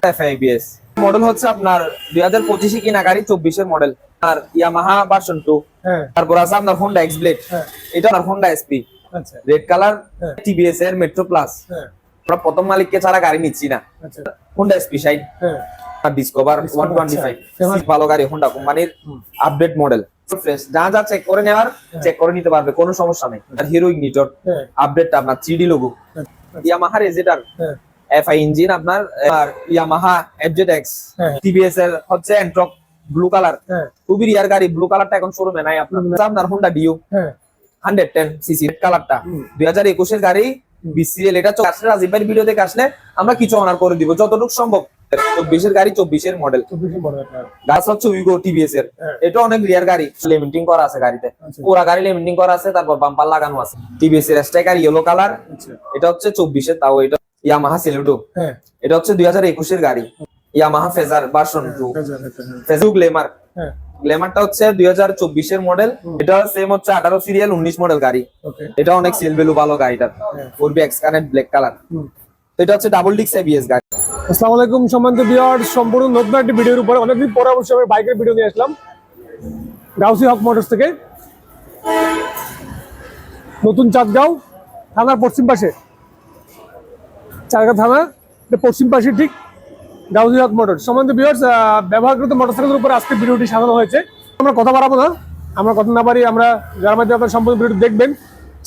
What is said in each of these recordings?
FIBS model হচ্ছে আপনার 2025 কিনা গাড়ি 24 এর মডেল। আর ইয়ামাহা ভার্সন 2। তারপর আছে আপনার হোন্ডা এক্স ব্লেড। এটা আপনার হোন্ডা এসপি। আচ্ছা, রেড কালার। টিভিএস এর মেট্রো প্লাস। আমরা প্রথম মালিককে ছাড়া গাড়ি নিচ্ছি না। আচ্ছা, হোন্ডা এসপি সাইড। ডিসকভার 125 ভালো গাড়ি, হোন্ডা কোম্পানির আপডেট মডেল। ফ্রেশ যা যা চেক করে নেওয়ার চেক করে নিতে পারবে, কোনো সমস্যা নেই। আর হিরো ইগনিটর আপডেটটা আপনার 3D লোগো। ইয়ামাহা রেজেটার এফআই ইঞ্জিন আপনার। আর ইয়ামাহা এফজেডএক্স। টিভিএস এর হচ্ছে এন্ট্রক ব্লু কালার। খুবই রিয়ার গাড়ি, ব্লু কালারটা এখন শোরুমে নাই আপনার। আপনার হোন্ডা ডিউ 110 সিসি কালারটা 2021 এর গাড়ি বিসিএল। এটা আসলে রাজীব ভাইয়ের ভিডিও দেখে আসলে আমরা কিছু অনার করে দিব যতটুকু সম্ভব। 24 এর গাড়ি, 24 এর মডেল। গাছ হচ্ছে উইগো টিভিএস এর। এটা অনেক রিয়ার গাড়ি, লিমিটিং করা আছে গাড়িতে। পুরা গাড়ি লিমিটিং করা আছে, তারপর বাম্পার লাগানো আছে। টিভিএস এর স্ট্রাইকার ইয়েলো কালার। এটা হচ্ছে 24 এর, তাও এটা ইয়ামাহা সেলুটো। এটা হচ্ছে 2021 এর গাড়ি। Yamaha phasor version 2। ফেজু গ্ল্যামার। গ্ল্যামারটা হচ্ছে 2024 এর মডেল। এটা সেম হচ্ছে 18 সিরিয়াল 19 মডেল গাড়ি। এটা অনেক সেল ভ্যালু ভালো গাড়িটা। 4B এক্সকানেট black colour. এটা হচ্ছে ডাবল ডিস্ক এবিএস গাড়ি। আসসালামু আলাইকুম সম্মানিত ভিউয়ার্স, সম্পূর্ণ নতুন একটি ভিডিওর উপরে অনেকদিন পরে অবশ্যই আমি বাইকের ভিডিও নিয়ে আসলাম গাউসি হক মোটরস থেকে, নতুন চাঁদগাঁও থানার পশ্চিম পাশে। চাঁদগাঁও থানা পশ্চিম পাশে ঠিক গাউসি হক মোটরস। সম্মানিত ভিউয়ার্স, ব্যবহারকৃত মোটরসাইকেলের উপরে আজকে ভিডিওটি সাজানো হয়েছে। আমরা কথা বাড়াবো না, আমরা কথা না পারি, আমরা যার মাধ্যমে আপনার সম্পূর্ণ ভিডিওটি দেখবেন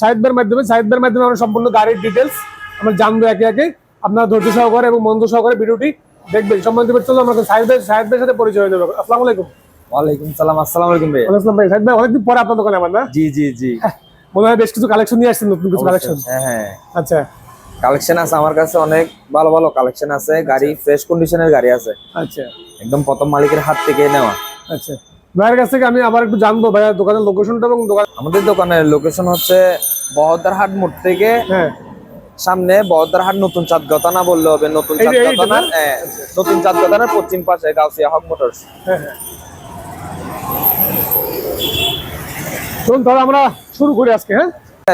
সাহিদ ভাইয়ের মাধ্যমে আমরা সম্পূর্ণ গাড়ির ডিটেলস আমরা জানবো একে একে। আপনার ধৈর্য সহকারে এবং মনোযোগ সহকারে ভিডিওটি দেখবেন। সম্মানিত চলো আমরা সাহিদ ভাইয়ের সাথে পরিচয় হয়ে যাবে। আসসালামু আলাইকুম। ওয়ালাইকুম সালাম। আসসালামু আলাইকুম ভাই। ওয়ালাইকুম আসসালাম ভাই। সাহিদ ভাই অনেকদিন পরে আপনার দোকানে আমার না? জি জি জি। মনে হয় বেশ কিছু কালেকশন নিয়ে আসছেন, নতুন কিছু কালেকশন। হ্যাঁ, আচ্ছা, কালেকশন আছে আমার কাছে, অনেক ভালো ভালো কালেকশন আছে। গাড়ি ফ্রেশ কন্ডিশনের গাড়ি আছে, আচ্ছা, একদম প্রথম মালিকের হাত থেকে নেওয়া। আচ্ছা, ভাইয়ের কাছ থেকে আমি আবার একটু জানবো ভাইয়ের দোকানের লোকেশনটা এবং দোকান। আমাদের দোকানের লোকেশন হচ্ছে বহদ্দারহাট মোড় থেকে সামনে বহদ্দারহাট নতুন চাঁদগাঁও থানা বললে হবে। নতুন চাঁদগাঁও থানার নতুন চাঁদগাঁও থানার পশ্চিম পাশে গাউসিয়া হক মোটরস। চলুন তাহলে আমরা শুরু করি আজকে।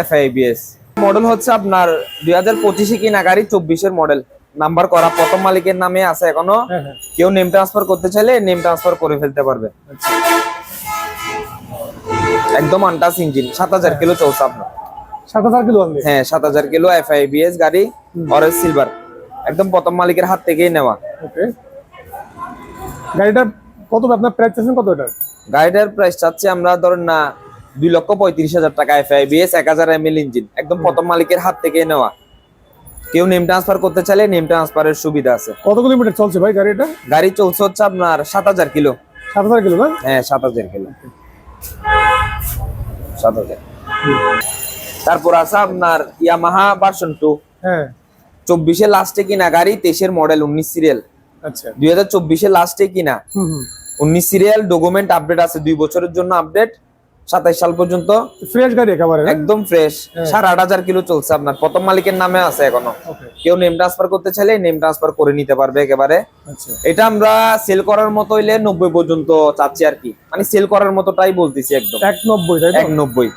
FIBS মডেল হচ্ছে আপনার 2025 কিনা গাড়ি, 24 এর মডেল। নাম্বার করা, প্রথম মালিকের নামে আছে এখনো। কেউ নেম ট্রান্সফার করতে চাইলে নেম ট্রান্সফার করে ফেলতে পারবে। একদম আনটাচ ইঞ্জিন, 7000 কিলো চলছে আপনার। 7000 কিলো? হ্যাঁ, 7000 কিলো FIBS গাড়ি, অরেঞ্জ সিলভার, একদম প্রথম মালিকের হাত থেকেই নেওয়া। ওকে, গাড়িটার কত আপনার প্রাইস চাচ্ছেন কত? এটা গাড়িটার প্রাইস চাচ্ছি আমরা ধরেন না 2,35,000 টাকা। FIBS 1000 ml ইঞ্জিন, একদম প্রথম মালিকের হাত থেকে নেওয়া। কেউ নেম ট্রান্সফার করতে চাইলে নেম ট্রান্সফারের সুবিধা আছে। কত কিলোমিটার চলছে ভাই গাড়িটা? গাড়ি চলছে হচ্ছে আপনার 7000 কিলো। 7000 কিলো না? হ্যাঁ, 7000 কিলো। 7000। তারপর আছে আপনার ইয়ামাহা ভার্সন 2। 24 এর লাস্টে কিনা গাড়ি, 23 এর মডেল, 19 সিরিয়াল। আচ্ছা, 2024 এর লাস্টে কিনা, 19 সিরিয়াল। ডকুমেন্ট আপডেট আছে 2 বছরের জন্য আপডেট, 27 সাল পর্যন্ত। ফ্রেশ গাড়ি একেবারে, একদম ফ্রেশ। 8500 কিলো চলছে আপনার, প্রথম মালিকের নামে আছে এখনো। কেউ নেম ট্রান্সফার করতে চাইলে নেম ট্রান্সফার করে নিতে পারবে একেবারে। এটা আমরা সেল করার মতো হইলে 90 পর্যন্ত চাচ্ছি আর কি, মানে সেল করার মতোটাই বলতেছি। একদম 190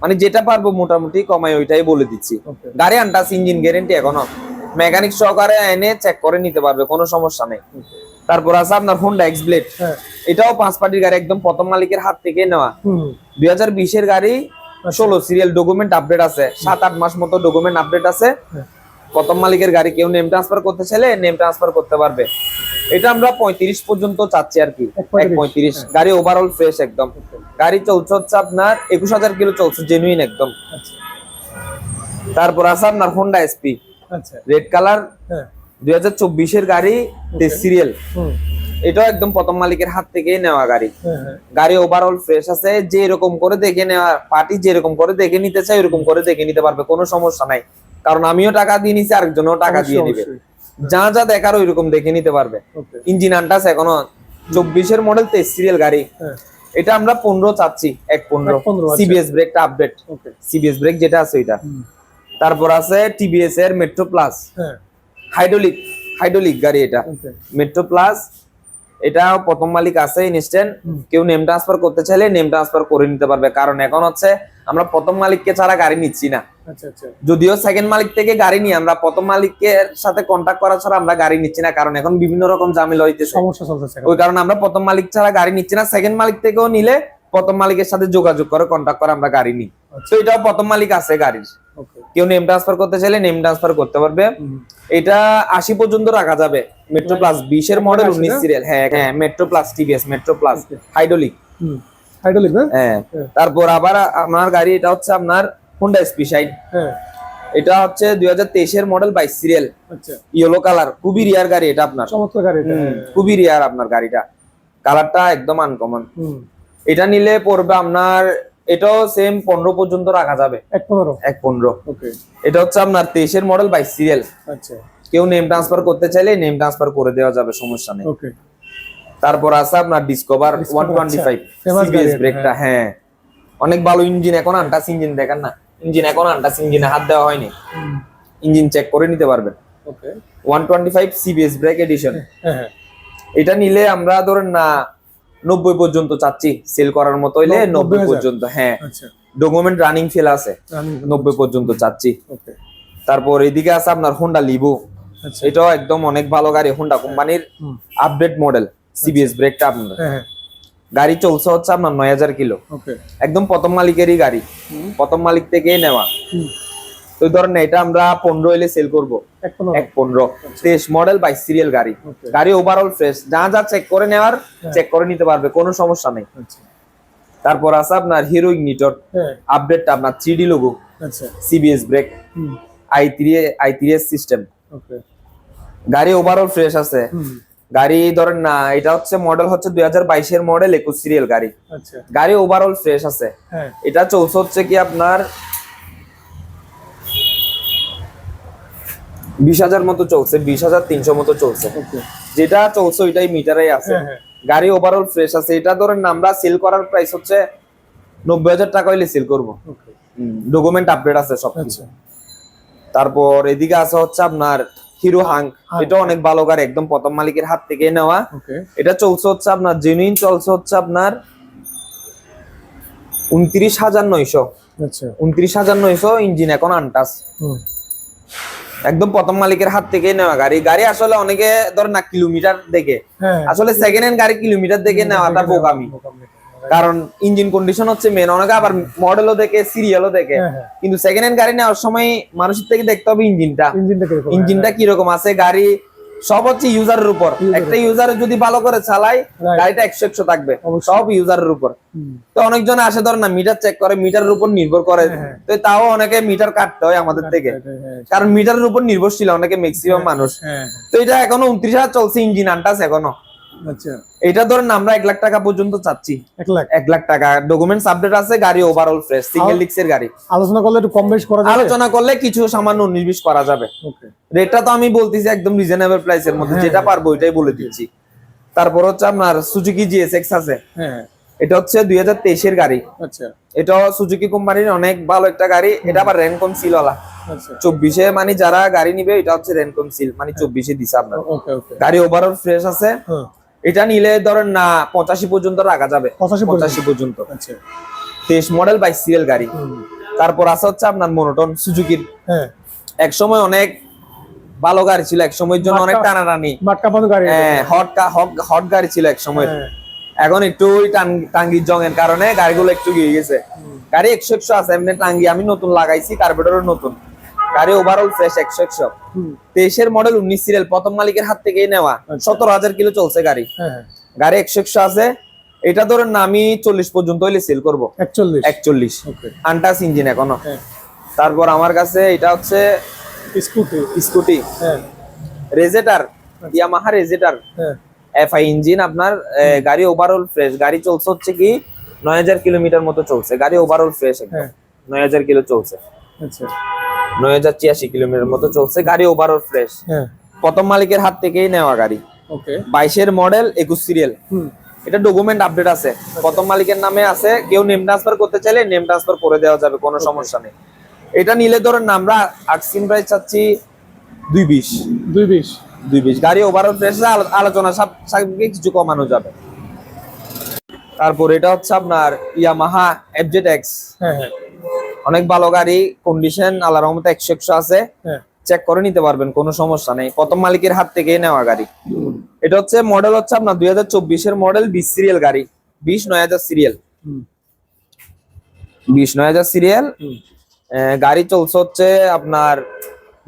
মানে যেটা পারবো মোটামুটি কমাই ওইটাই বলে দিচ্ছি। গাড়ি আনটাচ ইঞ্জিন গ্যারেন্টি এখনো, মেকানিক সহকারে এনে চেক করে নিতে পারবে, কোনো সমস্যা নেই। তারপর আছে আপনার হোন্ডা এক্স ব্লেড। এটাও 5 পার্টির গাড়ি, একদম প্রথম মালিকের হাত থেকে নেওয়া। 2020 এর গাড়ি, 16 সিরিয়াল। ডকুমেন্ট আপডেট আছে, 7-8 মাস মতো ডকুমেন্ট আপডেট আছে। প্রথম মালিকের গাড়ি, কেউ নেম ট্রান্সফার করতে চাইলে নেম ট্রান্সফার করতে পারবে। এটা আমরা 35 পর্যন্ত চাচ্ছি আর কি, 1.35। গাড়ি ওভারঅল ফ্রেশ একদম। গাড়ি চলছে হচ্ছে আপনার 21000 কিলো চলছে, জেনুইন একদম। তারপর আছে আপনার হোন্ডা এসপি, রেড কালার, 2024 এর গাড়ি, 23 সিরিয়াল। এটাও একদম প্রথম মালিকের হাত থেকেই নেওয়া গাড়ি। গাড়ি ওভারঅল ফ্রেশ আছে। যে এরকম করে দেখে নেওয়া পার্টি যেরকম করে দেখে নিতে চাই এরকম করে দেখে নিতে পারবে, কোনো সমস্যা নাই। কারণ আমিও টাকা দিয়ে নিছি, আরেকজনও টাকা দিয়ে নিবে। যা যা দেখার ওইরকম দেখে নিতে পারবে। ইঞ্জিন আনটাচ এখনো, 24 এর মডেল, 23 সিরিয়াল গাড়ি। এটা আমরা 15 চাচ্ছি, 1.15। সিবিএস ব্রেকটা আপডেট, সিবিএস ব্রেক যেটা আছে ওইটা। তারপর আছে টিভিএস এর মেট্রো প্লাস, হাইড্রোলিক গাড়ি। এটা মেট্রো প্লাস, এটা প্রথম মালিক আছে ইনস্ট্যান্ট, কেউ নেম ট্রান্সফার করতে চাইলে নেম ট্রান্সফার করে নিতে পারবে। কারণ এখন হচ্ছে আমরা প্রথম মালিককে ছাড়া গাড়ি নিচ্ছি না। আচ্ছা আচ্ছা যদিও সেকেন্ড মালিক থেকে গাড়ি নিয়ে আমরা প্রথম মালিকের সাথে কন্ট্যাক্ট করা ছাড়া আমরা গাড়ি নিচ্ছি না, কারণ এখন বিভিন্ন রকম ঝামেলা হইতেছে। সমস্যা চলতেছে ওই কারণে আমরা প্রথম মালিক ছাড়া গাড়ি নিচ্ছি না। সেকেন্ড মালিক থেকেও নিলে প্রথম মালিকের সাথে যোগাযোগ করে কন্ট্যাক্ট করে আমরা গাড়ি নিই। তো এটাও প্রথম মালিক আছে গাড়ির, ওকে কেউ নেম ট্রান্সফার করতে চাইলে নেম ট্রান্সফার করতে পারবে। এটা 80 পর্যন্ত রাখা যাবে। মেট্রো প্লাস 20 এর মডেল 19 সিরিয়াল। হ্যাঁ হ্যাঁ, metro plus TVS metro plus hydraulic. Hydraulic না? হ্যাঁ, তারপর আবার আমার গাড়ি এটা হচ্ছে আপনার হোন্ডা এসপি শাইন। হ্যাঁ এটা হচ্ছে 2023 এর মডেল 22 সিরিয়াল, আচ্ছা ইয়েলো কালার। খুবই রিয়ার গাড়ি এটা আপনার, চমৎকার গাড়ি এটা। খুবই রিয়ার আপনার গাড়িটা, কালারটা একদম আনকমন। হুম এটা নিলে পড়বে আপনার, এটাও সেম 15 পর্যন্ত রাখা যাবে। 1.15 1.15। ওকে এটা হচ্ছে আপনার 23 এর মডেল 22 সিরিয়াল। আচ্ছা কেউ নেম ট্রান্সফার করতে চাইলে নেম ট্রান্সফার করে দেওয়া যাবে, সমস্যা নেই। ওকে তারপর আছে আপনার ডিসকভার 125 Famous গাড়ি সিবিএস এটা, ব্রেকটা। হ্যাঁ, অনেক ভালো ইঞ্জিন, এখন আনটাস ইঞ্জিন। দেখেন না, ইঞ্জিন এখন আনটাস, ইঞ্জিনে হাত দেওয়া হয়নি, ইঞ্জিন চেক করে নিতে পারবেন। ওকে 125 সিবিএস ব্রেক এডিশন। হ্যাঁ হ্যাঁ এটা নিলে আমরা ধরেন না 90 পর্যন্ত চাচ্ছি, সেল করার মতো হইলে 90 পর্যন্ত। হ্যাঁ, আচ্ছা ডকুমেন্ট রানিং ফেল আছে, 90 পর্যন্ত চাচ্ছি। ওকে তারপর এদিকে আছে আপনার হোন্ডা লিভো। আচ্ছা এটাও একদম অনেক ভালো গাড়ি, হোন্ডা কোম্পানির আপডেট মডেল সিবিএস ব্রেকটা আপনার। হ্যাঁ হ্যাঁ গাড়ি চলছে হচ্ছে আপনার 9000 কিলো, ওকে একদম প্রথম মালিকেরই গাড়ি, প্রথম মালিক থেকেই নেওয়া। তো ধরেন এটা আমরা 15 এলে সেল করবো, 1.15 23 মডেল 22 সিরিয়াল গাড়ি। Okay. গাড়ি ওভারঅল ফ্রেশ, যা যা চেক করে নেওয়ার চেক করে নিতে পারবে, কোনো সমস্যা নেই। আচ্ছা তারপর আছে আপনার হিরো ইগনিটর হ্যাঁ আপডেটটা, আপনার 3D লোগো, আচ্ছা সিবিএস ব্রেক, i3s সিস্টেম। ওকে গাড়ি ওভারঅল ফ্রেশ আছে। গাড়ি ধরেন না, এটা হচ্ছে মডেল হচ্ছে 2022 এর মডেল 21 সিরিয়াল গাড়ি। আচ্ছা গাড়ি ওভারঅল ফ্রেশ আছে। হ্যাঁ এটা চলছে হচ্ছে কি আপনার 20,000 মতো চলছে, 20,300 মতো চলছে। ওকে যেটা চলছে ওইটাই মিটারেই আছে। হ্যাঁ, হ্যাঁ। গাড়ি ওভারঅল ফ্রেশ আছে। এটা ধরেন না, আমরা সেল করার প্রাইস হচ্ছে 90,000 টাকা হইলে সেল করবো। ওকে ডকুমেন্ট আপডেট আছে সব কিছু। আচ্ছা তারপর এদিকে আছে হচ্ছে আপনার হিরো হাং। এটা অনেক ভালো গাড়ি, একদম প্রথম মালিকের হাত থেকে নেওয়া। ওকে এটা চলছে হচ্ছে আপনার জেনুইন চলছে হচ্ছে আপনার 29,900। আচ্ছা 29,900 ইঞ্জিন এখন আনটাস, হুম একদম প্রথম মালিকের হাত থেকে নেওয়া গাড়ি। গাড়ি আসলে অনেকে ধর না কিলোমিটার দেখে, হ্যাঁ আসলে সেকেন্ড হ্যান্ড গাড়ি কিলোমিটার দেখে নেওয়াটা বোকামি। কারণ ইঞ্জিন কন্ডিশন হচ্ছে মেন, অনেকে আবার মডেলও দেখে, সিরিয়ালও দেখে। হ্যাঁ, হ্যাঁ। কিন্তু সেকেন্ড হ্যান্ড গাড়ি নেওয়ার সময় মানুষের থেকে দেখতে হবে ইঞ্জিনটা, ইঞ্জিনটা কিরকম? ইঞ্জিনটা কিরকম আছে। গাড়ি সব হচ্ছে ইউজারের উপর। একটা ইউজার যদি ভালো করে চালায়, Right. গাড়িটা 100 থাকবে, অবশ্যই। সব ইউজারের উপর। হুম, তো অনেকজন আসে ধর না মিটার চেক করে, মিটারের উপর নির্ভর করে। হ্যাঁ। তো তাও অনেকে মিটার কাটতে হয় আমাদের থেকে, হ্যাঁ, কারণ মিটারের উপর নির্ভরশীল অনেকে, ম্যাক্সিমাম মানুষ। হ্যাঁ তো এটা এখনো 29,000 চলছে, ইঞ্জিন আনটাস এখনো। আচ্ছা এটা ধরেন আমরা 1 লাখ টাকা পর্যন্ত চাচ্ছি, 1 লাখ 1 লাখ টাকা। ডকুমেন্টস আপডেট আছে, গাড়ি ওভারঅল ফ্রেশ, সিঙ্গেল ডিস্কের গাড়ি। আলোচনা করলে একটু কম বেশ করা যাবে। আলোচনা করলে কিছু সামান্য 19-20 করা যাবে। ওকে রেটটা তো আমি বলতেছি একদম রিজনেবল প্রাইসের মধ্যে, হ্যাঁ, যেটা পারবো ওইটাই বলে দিচ্ছি। তারপর হচ্ছে আপনার সুজুকি জিএসএক্স আছে। হ্যাঁ এটা হচ্ছে 2023 এর গাড়ি। আচ্ছা এটা সুজুকি কোম্পানির অনেক ভালো একটা গাড়ি। এটা আবার রেনকম সিল ওয়ালা। আচ্ছা 24-এ মানে যারা গাড়ি নিবে, এটা হচ্ছে রেনকম সিল, মানে 24-এ দিছে আপনার। ওকে ওকে গাড়ি ওভারঅল ফ্রেশ আছে। হ্যাঁ এটা নিলে ধরেন না 85 পর্যন্ত রাখা যাবে, 85 পর্যন্ত। আচ্ছা 23 মডেল 22 সিরিয়াল গাড়ি। হুম, তারপর আছে হচ্ছে আপনার মনোটন সুজুকির। হ্যাঁ এক সময় অনেক ভালো গাড়ি ছিল, এক সময়ের জন্য অনেক টানাটানি। মাটকা পানো গাড়ি এটা। হ্যাঁ, হট গাড়ি ছিল এক সময়। হ্যাঁ এখন একটু ওই টাঙ্গির জংয়ের কারণে গাড়িগুলো একটু গিয়ে গেছে। গাড়ি 100 আছে এমনি। টাঙ্গি আমি নতুন লাগাইছি, কার্বোরেটরও নতুন। গাড়ি ওভারঅল ফ্রেশ 100। হুম, 23 মডেল 19 সিরিয়াল, প্রথম মালিকের হাত থেকেই নেওয়া। 17,000 কিলো চলছে গাড়ি। হ্যাঁ গাড়ি 100 আছে। এটা ধরেন না আমি 40 পর্যন্ত হইলে সেল করবো, 41 41। ওকে আনটাস ইঞ্জিন এখনো। হ্যাঁ তারপর আমার কাছে এটা হচ্ছে স্কুটি স্কুটি হ্যাঁ রেজেটার, ইয়ামাহা রেজেটার হ্যাঁ এফআই ইঞ্জিন আপনার। গাড়ি ওভারঅল ফ্রেশ। গাড়ি চলছে হচ্ছে কি 9,000 কিলোমিটার মতো চলছে। গাড়ি ওভারঅল ফ্রেশ, হ্যাঁ 9,000 কিলো চলছে, আচ্ছা 9,083 কিলোমিটার মতো চলছে। গাড়ি ওভারঅল ফ্রেশ, হ্যাঁ প্রথম মালিকের হাত থেকেই নেওয়া গাড়ি। ওকে 22 মডেল 21 সিরিয়াল। হুম এটা ডকুমেন্ট আপডেট আছে, প্রথম মালিকের নামে আছে। কেউ নেম ট্রান্সফার করতে চাইলে নেম ট্রান্সফার করে দেওয়া যাবে, কোনো সমস্যা নেই। এটা নিলে ধরেন না আমরা আক্সিম প্রাইস চাচ্ছি 220। 220 গাড়ি ওভারঅল প্রাইস আলোচনা সাপেক্ষে কিছু কমানো যাবে। তারপর এটা হচ্ছে আপনার ইয়ামাহা FZX, হ্যাঁ হ্যাঁ অনেক ভালো গাড়ি, কন্ডিশন আল্লাহর রহমতে 100 আছে, হ্যাঁ চেক করে নিতে পারবেন, কোনো সমস্যা নেই, প্রথম মালিকের হাত থেকে নেওয়া গাড়ি। এটা হচ্ছে মডেল হচ্ছে আপনার 2024 এর মডেল, 20 সিরিয়াল গাড়ি, 20/9000 সিরিয়াল, হুম 20/9000 সিরিয়াল। হুম গাড়ি চলছে হচ্ছে আপনার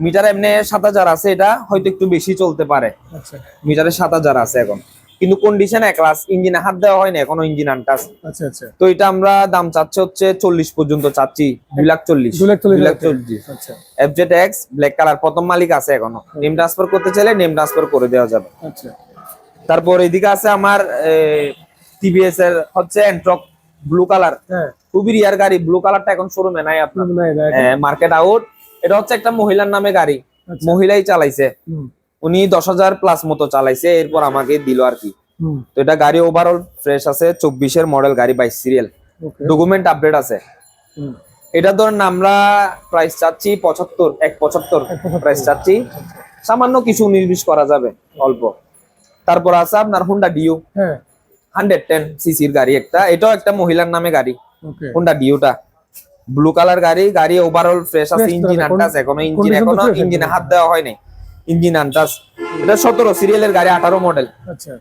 মিটার এমনি 7000 আছে, এটা হয়তো একটু বেশি চলতে পারে, আচ্ছা মিটারে 7000 আছে এখন, কিন্তু কন্ডিশন এক ক্লাস, ইঞ্জিনে হাত দেওয়া হয়নি এখনো, ইঞ্জিন আনটাচ। আচ্ছা আচ্ছা তো এটা আমরা দাম চাচ্ছে হচ্ছে 40 পর্যন্ত চাচ্ছি, 2,40,000, 2,40,000 আচ্ছা FZX ব্ল্যাক কালার, প্রথম মালিক আছে এখনো, নেম ট্রান্সফার করতে চাইলে নেম ট্রান্সফার করে দেওয়া যাবে। আচ্ছা তারপর এদিকে আছে আমার টিভিএস এর হচ্ছে এন্ট্রক ব্লু কালার, হ্যাঁ খুবই রিয়ার গাড়ি, ব্লু কালারটা এখন শোরুমে নাই আপনার, নাই নাই মার্কেট আউট। এটা হচ্ছে একটা মহিলার নামে গাড়ি, আচ্ছা। মহিলাই চালাইছে, হুম উনি 10,000 প্লাস মতো চালাইছে, এরপর আমাকে দিল আর কি। হুম তো এটা গাড়ি ওভারঅল ফ্রেশ আছে, 24 এর মডেল গাড়ি, 22 সিরিয়াল, ওকে ডকুমেন্ট আপডেট আছে। হুম এটা ধরেন আমরা প্রাইস চাচ্ছি 175 প্রাইস চাচ্ছি, সামান্য কিছু 19-20 করা যাবে অল্প। তারপর আছে আপনার হুন্ডা ডিউ, হ্যাঁ 110 সিসির গাড়ি একটা, এটাও একটা মহিলার নামে গাড়ি, ওকে হুন্ডা ডিউটা ব্লু কালার গাড়ি, গাড়ি ওভারঅল ফ্রেশ আছে, Fresh ইঞ্জিন তো, আনটাচ এখনো, condition তো fresh ইঞ্জিনে একদম। হাত দেওয়া হয়নি, ইঞ্জিন আনটাচ। এটা 17 সিরিয়ালের গাড়ি, 18 মডেল। আচ্ছা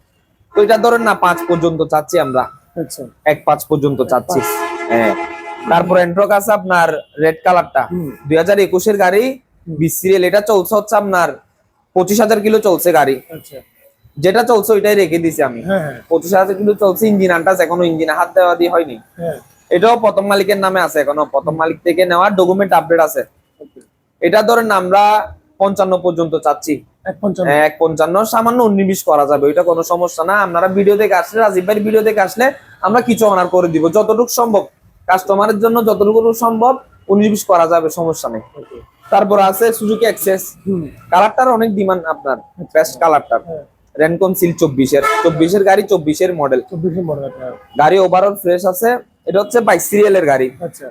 তো এটা ধরেন না 5 পর্যন্ত চাচ্ছি আমরা, আচ্ছা 1.5 পর্যন্ত চাচ্ছি। হ্যাঁ, তারপর এন্ট্রক আছে আপনার রেড কালারটা, হুম। 2021 এর গাড়ি, 20 সিরিয়াল, এটা চলছে হচ্ছে আপনার 25,000 কিলো চলছে গাড়ি, আচ্ছা যেটা চলছে ওইটাই রেখে দিছি আমি, হ্যাঁ হ্যাঁ 25,000 কিলো চলছে, ইঞ্জিন আনটাচ এখনো, ইঞ্জিনে হাত দেওয়া দিয়ে হয়নি। হ্যাঁ এটাও প্রথম মালিকের নামে আছে এখনো, প্রথম মালিক থেকে নেওয়া, ডকুমেন্ট আপডেট আছে। ওকে এটা ধরেন আমরা 55 পর্যন্ত চাচ্ছি, 155 155, সামান্য 19-20 করা যাবে, ওইটা কোনো সমস্যা না। আপনারা ভিডিও দেখে আসলে, রাজীব ভাই ভিডিও দেখে আসলে আমরা কিছু অনার করে দিব, যতটুকু সম্ভব কাস্টমারের জন্য, যতটুকু সম্ভব 19-20 করা যাবে, সমস্যা নেই। ওকে তারপর আছে সুজুকি এক্সেস, হুম কালারটার অনেক ডিমান্ড আপনার, বেস্ট কালারটার, হ্যাঁ রেনকন সিল 24 এর গাড়ি, 24 এর মডেল 24 মডেল হ্যাঁ গাড়ি, ওভারঅল ফ্রেশ আছে। এটা হচ্ছে 22 সিরিয়ালের গাড়ি, আচ্ছা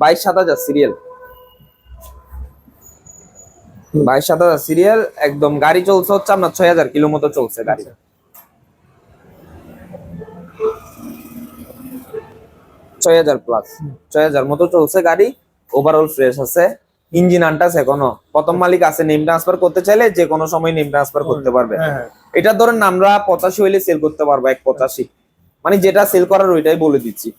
22,000 সিরিয়াল, 22,000 সিরিয়াল একদম, গাড়ি চলছে হচ্ছে আপনার 6,000 কিলো মতো চলছে গাড়ি, 6,000 প্লাস, 6,000 মতো চলছে গাড়ি, ওভারঅল ফ্রেশ আছে, ইঞ্জিন আনটাচ এখনো, প্রথম মালিক আছে, নেম ট্রান্সফার করতে চাইলে যে কোনো সময় নেম ট্রান্সফার করতে পারবে। হ্যাঁ হ্যাঁ এটা ধরেন আমরা 85 হইলে সেল করতে পারবো, 185, মানে যেটা সেল করার ওইটাই বলে দিচ্ছি।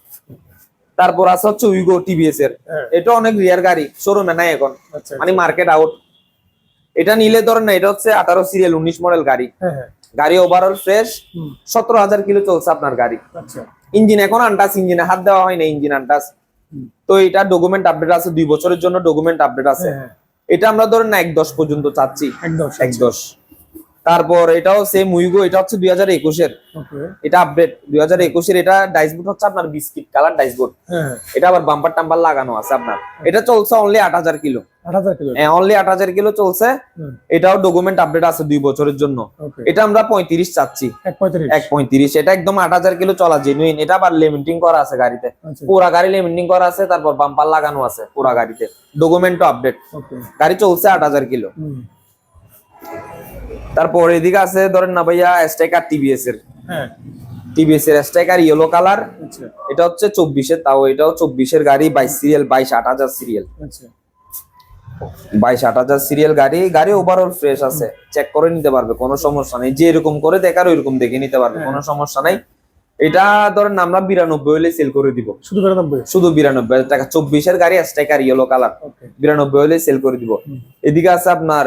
তারপর আছে হচ্ছে উইগো টিভিএস এর, হ্যাঁ। এটা অনেক রিয়ার গাড়ি, শোরুমে নাই এখন, আচ্ছা মানে মার্কেট আউট। এটা নিলে ধরেন না, এটা হচ্ছে 18 সিরিয়াল, 19 মডেল গাড়ি, হ্যাঁ হ্যাঁ গাড়ি ওভারঅল ফ্রেশ, হুম 17,000 কিলো চলছে আপনার গাড়ি, আচ্ছা ইঞ্জিন এখন আনটাচ, ইঞ্জিনে হাত দেওয়া হয় না, ইঞ্জিন আনটাচ। হুম। তো এটা ডকুমেন্ট আপডেট আছে, 2 বছরের জন্য ডকুমেন্ট আপডেট আছে। হ্যাঁ হ্যাঁ এটা আমরা ধরেন না 1.10 পর্যন্ত চাচ্ছি, একদম 1.10। তারপর এটাও সেম উইগো, এটা হচ্ছে 2021 এর, ওকে এটা আপডেট 2021 এর, এটা ডাইসবোর্ড হচ্ছে আপনার বিস্কিট কালার ডাইসবোর্ড, হ্যাঁ এটা আবার বাম্পার টাম্পার লাগানো আছে আপনার। এটা চলছে only 8,000 kilo, 8,000 kilo only 8,000 kilo চলছে। হুম এটাও ডকুমেন্ট আপডেট আছে 2 বছরের জন্য। ওকে এটা আমরা 35 চাচ্ছি, 135 1.35, এটা একদম 8,000 কিলো চলা জেনুইন। এটা আবার লেমিটিং করা আছে গাড়িতে, আচ্ছা পুরা গাড়ি লেমিটিং করা আছে, তারপর বাম্পার লাগানো আছে পুরা গাড়িতে, ডকুমেন্টও আপডেট, ওকে গাড়ি চলছে 8,000 কিলো। হুম তারপর এদিকে আছে ধরেন না ভাইয়া স্ট্রাইকার টিভিএস এর, হ্যাঁ টিভিএস এর স্ট্রাইকার ইয়েলো কালার, আচ্ছা এটা হচ্ছে 24 এর, তাও এটাও 24 এর গাড়ি, 22 সিরিয়াল, 22/8000 সিরিয়াল, আচ্ছা 22/8000 সিরিয়াল গাড়ি, গাড়ি ওভারঅল ফ্রেশ আছে, চেক করে নিতে পারবে, কোনো সমস্যা নেই, যে এরকম করে দেখার ওইরকম দেখে নিতে পারবে, কোনো সমস্যা নাই। এটা ধরেন আমরা 92 হলে সেল করে দিব, শুধু 92 শুধু 92,000 টাকা, 24 এর গাড়ি স্ট্রাইকার ইয়েলো কালার, ওকে 92 হলে সেল করে দিব। এদিকে আছে আপনার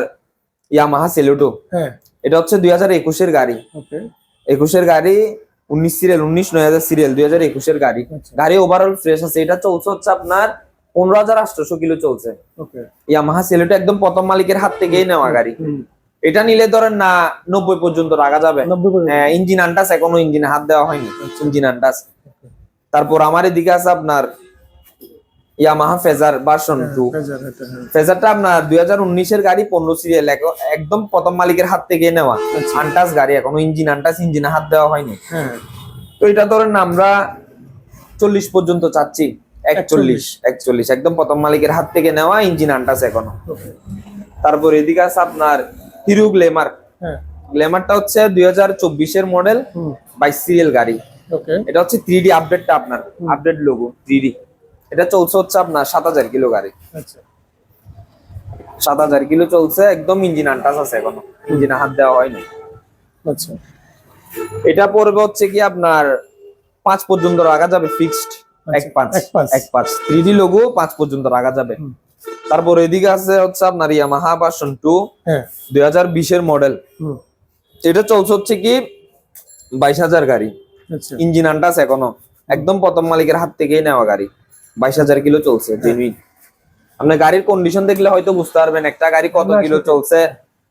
ইয়ামাহা সেলুটো, হ্যাঁ এটা হচ্ছে 2021 এর গাড়ি, ওকে 21 এর গাড়ি, 19 সিরিয়াল, 19/9000 সিরিয়াল, 2021 এর গাড়ি, আচ্ছা গাড়ি ওভারঅল ফ্রেশ আছে। এটা চলছে হচ্ছে আপনার 15,800 কিলো চলছে, ওকে ইয়ামাহা সেলুটো একদম প্রথম মালিকের হাত থেকেই নেওয়া গাড়ি। হুম এটা নিলে ধরেন না 90 পর্যন্ত রাখা যাবে, 90 পর্যন্ত ইঞ্জিন আনটাস এখনো, ইঞ্জিনে হাত দেওয়া হয়নি, ইঞ্জিন আনটাস। তারপর আমার এদিকে আছে আপনার ইয়ামাহা ফেজার ভার্সন 2, হাজার এটা হ্যাঁ ফেজারটা আপনার 2019 এর গাড়ি, 15 সিরিয়াল, একদম প্রথম মালিকের হাত থেকে নেওয়া, আনটাস গাড়ি, এখনো ইঞ্জিন আনটাস, ইঞ্জিনে হাত দেওয়া হয়নি। হ্যাঁ তো এটা ধরেন না আমরা 40 পর্যন্ত চাচ্ছি, 41 একদম প্রথম মালিকের হাত থেকে নেওয়া, ইঞ্জিন আনটাস এখনো। ওকে তারপর এদিকে আছে আপনার হিরো গ্ল্যামার, হ্যাঁ গ্ল্যামারটা হচ্ছে 2024 এর মডেল, 22 সিরিয়াল গাড়ি। ওকে এটা হচ্ছে 3D আপডেটটা আপনার, আপডেট লোগো 3D। এটা চলছে হচ্ছে আপনার 7000 কিলো গাড়ি, আচ্ছা 7000 কিলো চলছে, একদম ইঞ্জিন আনটাচ আছে, এখনো ইঞ্জিনে হাত দেওয়া হয়নি। আচ্ছা এটা পড়বে হচ্ছে কি আপনার 5 পর্যন্ত রাখা যাবে, ফিক্সড এক পাঁচ। 3D লোগো 5 পর্যন্ত রাখা যাবে। তারপর এদিকে আছে হচ্ছে আপনার ইয়ামাহা ভার্সন 2, হ্যাঁ 2020 এর মডেল। এটা চলছে হচ্ছে কি 22000 গাড়ি, আচ্ছা ইঞ্জিন আনটাচ এখনো, একদম প্রথম মালিকের হাত থেকেই নেওয়া গাড়ি, 22000 কিলো চলছে জেনুইন। আপনি গাড়ির কন্ডিশন দেখলে হয়তো বুঝতে পারবেন একটা গাড়ি কত কিলো চলছে,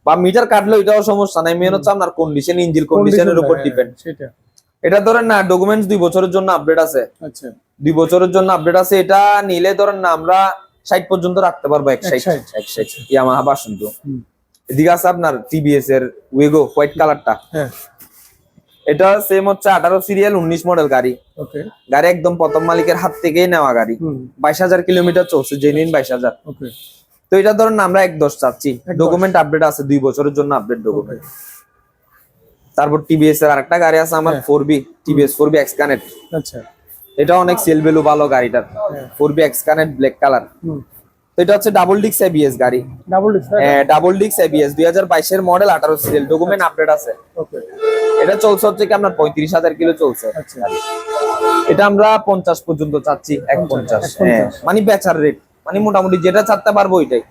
বা মিটার কাটলে এটাও সমস্যা নাই, মেন হচ্ছে আপনার কন্ডিশন, ইঞ্জিন কন্ডিশনের উপর ডিপেন্ড। সেটা এটা ধরেন না ডকুমেন্টস 2 বছরের জন্য আপডেট আছে, আচ্ছা 2 বছরের জন্য আপডেট আছে। এটা নিলে ধরেন না আমরা 60 পর্যন্ত রাখতে পারবো, 160 ইয়ামাহা ভার্সন 2। এদিকে আছে আপনার টিভিএস এর ওয়েগো হোয়াইট কালারটা, হ্যাঁ এটা সেম হচ্ছে 18 সিরিয়াল 19 মডেল গাড়ি। ওকে গাড়ি একদম প্রথম মালিকের হাত থেকেই নেওয়া গাড়ি, 22000 কিলোমিটার চলছে জেনুইন 22000। ওকে তো এটা ধরেন না আমরা 1.10 চাচ্ছি, ডকুমেন্ট আপডেট আছে 2 বছরের জন্য আপডেট ডকুমেন্ট। তারপর টিভিএস এর আরেকটা গাড়ি আছে আমার 4B, TVS 4B x connect. আচ্ছা এটা অনেক সেল ভ্যালু ভালো গাড়িটার, 4B x connect black colour. তো এটা হচ্ছে ডাবল ডিক্স এবিএস গাড়ি, ডাবল ডিস্ক ডাবল ডিক্স এবিএস 2022 এর মডেল, 18 সিরিয়াল, ডকুমেন্ট আপডেট আছে। ওকে এটা চলছে হচ্ছে কি আপনার 35000 কিলো চলছে। আচ্ছা এটা আমরা 50 পর্যন্ত চাচ্ছি, 150। মানে বেচার রেট, মানে মোটামুটি যেটা চাতে পারবো ওইটাই।